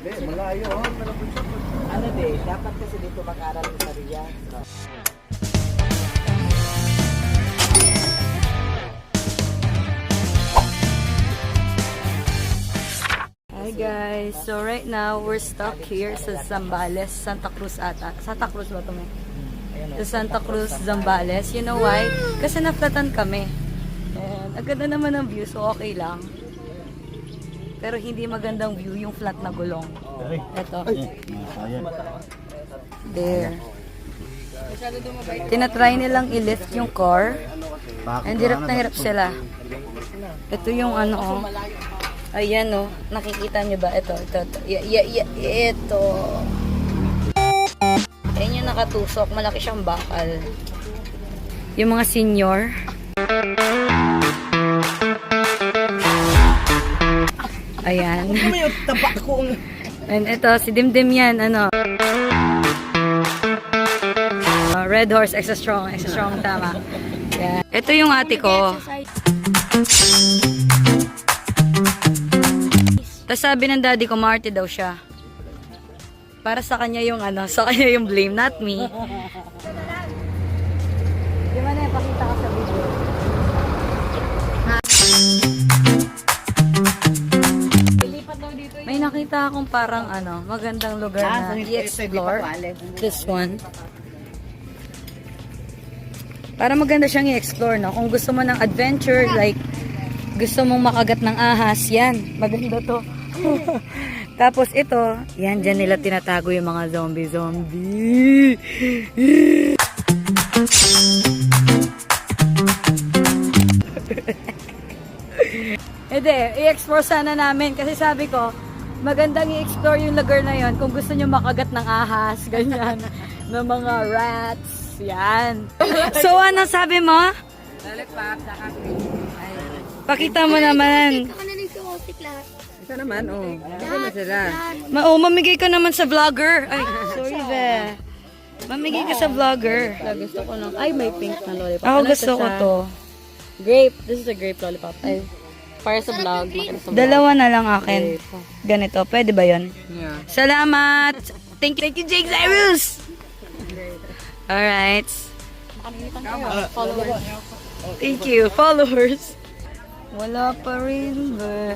Malayo, oh. Ano din, dapat kasi dito mag-aral sa Riyadh. Hi guys, so right now we're stuck here sa Zambales, Santa Cruz ata. Santa Cruz ba ito may? Sa Santa Cruz, Zambales. You know why? Kasi naflatan kami. And ang ganda naman ng view, so okay lang. Pero hindi magandang view yung flat na gulong. Ito. There. Tinatry nilang i-lift yung car. And hirap na hirap sila. Ito yung ano oh. Ayan oh. Nakikita nyo ba? Ito. Ito. Ayan yung nakatusok. Malaki siyang bakal. Yung mga senior. Ayan. And ito, si Dimdim yan, ano. Red Horse, extra strong, tama. Yan. Ito yung ate ko. Tapos sabi ng daddy ko, Marty daw siya. Para sa kanya yung ano, sa kanya yung blame, not me. Di ba na, pakita ka sa video. May nakita akong parang ano, magandang lugar na i-explore. This one. Para maganda siyang i-explore, no? Kung gusto mo ng adventure, like, gusto mong makagat ng ahas, yan. Maganda to. Tapos ito, yan, dyan nila tinatago yung mga zombie. Hindi, i-explore sana namin. Kasi sabi ko, magandang i-explore yung lugar na yon kung gusto nyo makagat ng ahas, ganyan, ng mga rats, yan. So, ano sabi mo? Lollipop, saka Pakita mo naman. ito naman, oh. Ito na sila. Mamigay ka naman sa vlogger. Ay, sorry be. Mamigay ka sa vlogger. Gusto ko ng, ay, may pink na lollipop. Ako gusto ko to. Grape. This is a grape lollipop. Ay, para sa vlog. Dalawa na lang akin. Ganito. Pwede ba yun? Yeah. Salamat! Thank you, Jake Cyrus! Alright. Thank you, followers. Wala pa rin ba?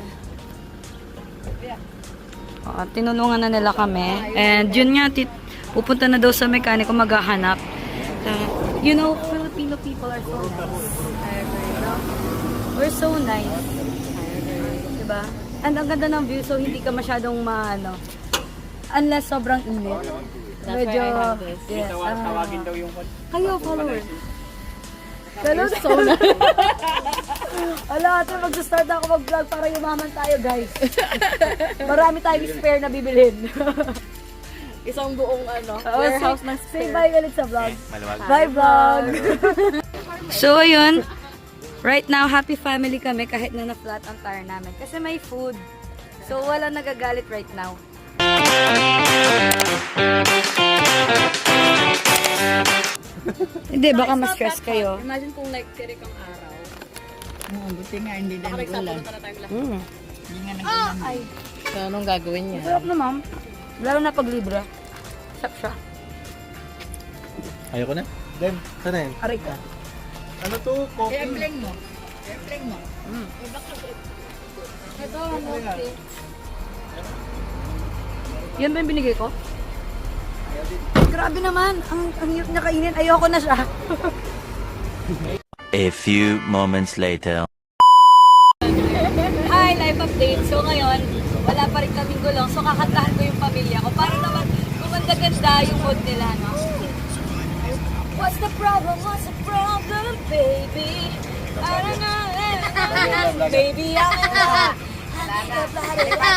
Tinulungan na nila kami. And yun nga, pupunta na daw sa mekaniko maghahanap. You know, Filipino people are so nice. We're so nice. Diba? And ang ganda ng view, so hindi ka masyadong maano. Unless sobrang init. Medyo, yes. Kayo, followers. Ganun so na. Ala, ate, mag-start ako mag-vlog para yumaman tayo, guys. Marami tayong spare na bibilhin. Isang buong ano, warehouse ng Say bye ulit sa vlog. Bye, vlog. So, ayun. Right now, happy family kami kahit na na-flat ang tire namin. Kasi may food. So, wala nagagalit right now. Hindi, baka ma-stress kayo. Imagine kung like, tirik ang araw. Buti nga hindi na nag-ulan. Hindi nga nag-ulan. Ay, So, anong gagawin niya? sarap na, ma'am. Lalo na pag libre. Sarap siya. Ayoko na. Then, sana yun? Aray ka. Ano to? Coffee? I-airplane mo. I-airplane mo. Ito, okay. Yan ba yung binigay ko? Grabe naman. Ang hirap niya kainin. Ayoko na siya. A few moments later. Hi, life update. So ngayon, wala pa rin kaming gulong. So kakantahan ko yung pamilya ko. Para naman gumanda-ganda yung mood nila, no? What's the problem? What's the problem, baby? I don't know. Baby, I'm in love. Diba?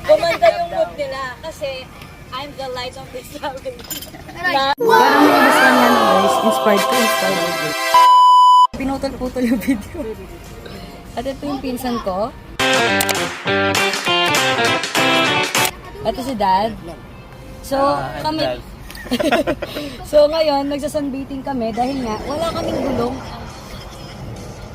Gumanda yung mood nila. Kasi I'm the light of this family. Parang gusto niya no guys. Inspired. Pinutol-putol yung video. At ito yung pinsan ko. Ito si Dad. So, kami... So, ngayon, nagsasunbathing kami dahil nga, wala kaming gulong.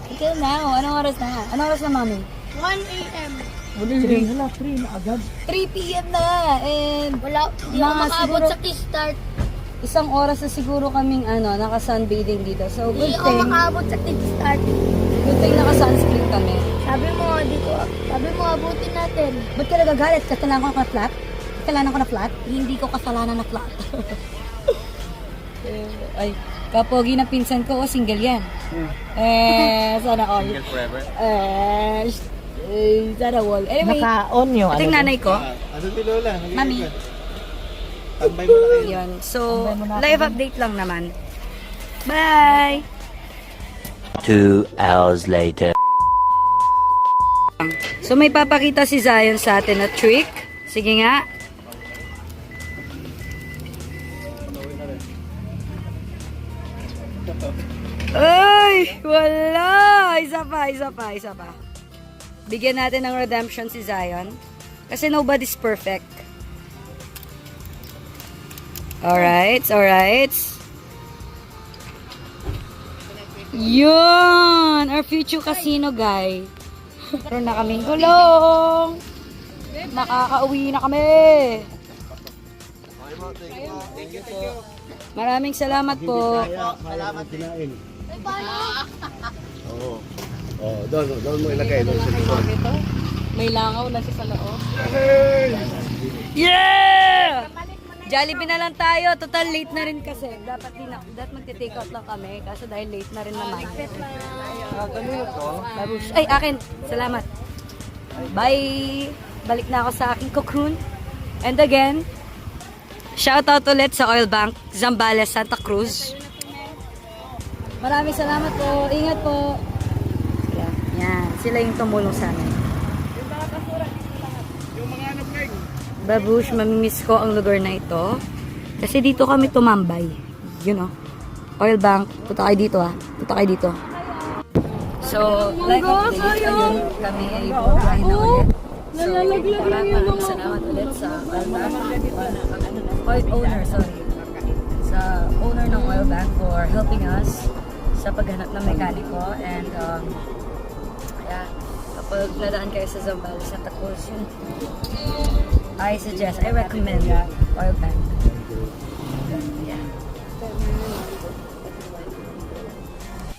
Until now. Anong oras na? Anong oras na, Mami? 1 a.m. Hala, 3 na agad. 3 p.m. na. And Wala, di ako Mga makaabot siguro- sa kickstart. isang oras na siguro kaming naka-sunbathing dito. So, Hindi good ako thing. makaabot sa kickstart. Good thing naka-sunscreen kami. Sabi mo, abutin natin. Ba't ka nagagalit? Kasalanan ko na flat? Kasalanan ko na flat? Hindi ko kasalanan na flat. Ay, kapogi na pinsan ko, single yan. Sana all. Single forever. Sana all. Anyway, Naka-on yung ating nanay ko. Ano si Lola? Halika Mami. ka. Tambay mo na kayo. Yun. So, live update lang naman. Bye! 2 hours later. So, may papakita si Zion sa atin na trick. Sige nga. Ay! Wala! Isa pa. Bigyan natin ng redemption si Zion. Kasi nobody's perfect. Alright. Yun! Our future casino guy. Meron na kaming gulong. Makakauwi na kami. Maraming salamat po. Salamat din. Oo. Oh, doon mo ilagay doon sa likod. May langaw na siya sa loob. Yeah! Jollibee na lang tayo. Total late na rin kasi. Dapat magti-take out lang kami. Kaso dahil late na rin naman. Ay, akin. Salamat. Bye! Balik na ako sa aking cocoon. And again, shout out ulit sa Oil Bank, Zambales, Santa Cruz. Maraming salamat po. Ingat po. Yan. Sila yung tumulong sa amin. Babush, mamimiss ko ang lugar na ito. Kasi dito kami tumambay. You know. Oil Bank. Punta kayo dito Punta kayo dito. So, like update, ayun, kami ay bumahay na ulit. So, maraming salamat ulit sa Oil Bank. Oil owner, sorry. Sa owner ng Oil Bank for helping us sa paghanap ng mekaniko. And, yeah, kapag nadaan kayo sa Zambales, Santa Cruz, yun, I recommend Oil Bank. Yeah.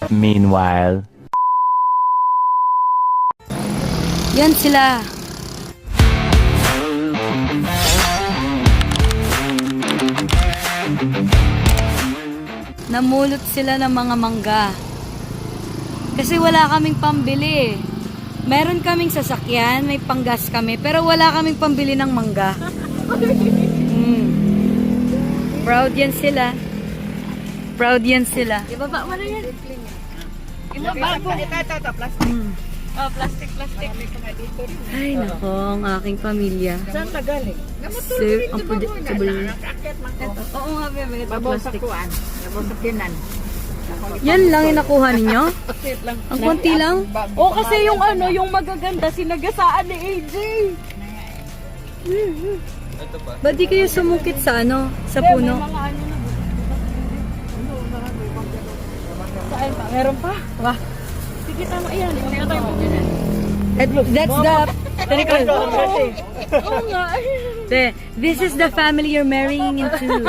Meanwhile. Yan sila. Namulot sila ng mga mangga. Kasi wala kaming pambili. Meron kaming sasakyan, may panggas kami, pero wala kaming pambili ng mangga. Proud yan sila. Ibaba mo na yan. Ibaba ko. Oh, plastic. Ay, nako, ang aking pamilya. Saan ka galing? Sir, unpredictable. Oo nga, bebe. Babaw sa kuwan. Babaw sa kinan. Yan lang yung nakuha ninyo? Ang konti lang? O kasi yung yung magaganda, sinagasaan ni AJ. Ba't di kayo sumukit sa sa puno? Saan pa? Meron pa? Wah. Sige, tama yan. Kaya tayo pumunta. That's the pinnacle. Oo nga. This is the family you're marrying into.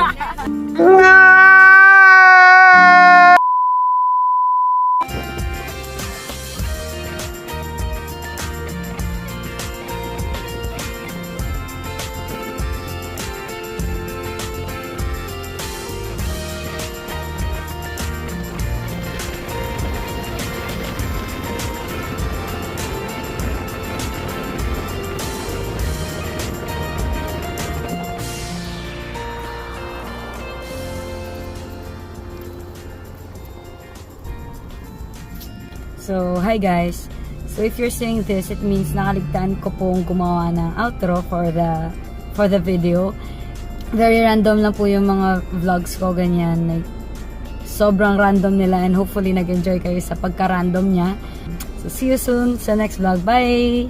So, hi guys. So, if you're seeing this, it means nakaligtaan ko pong gumawa ng outro for the video. Very random lang po yung mga vlogs ko, ganyan. Like, sobrang random nila and hopefully nag-enjoy kayo sa pagka-random niya. So, see you soon sa next vlog. Bye!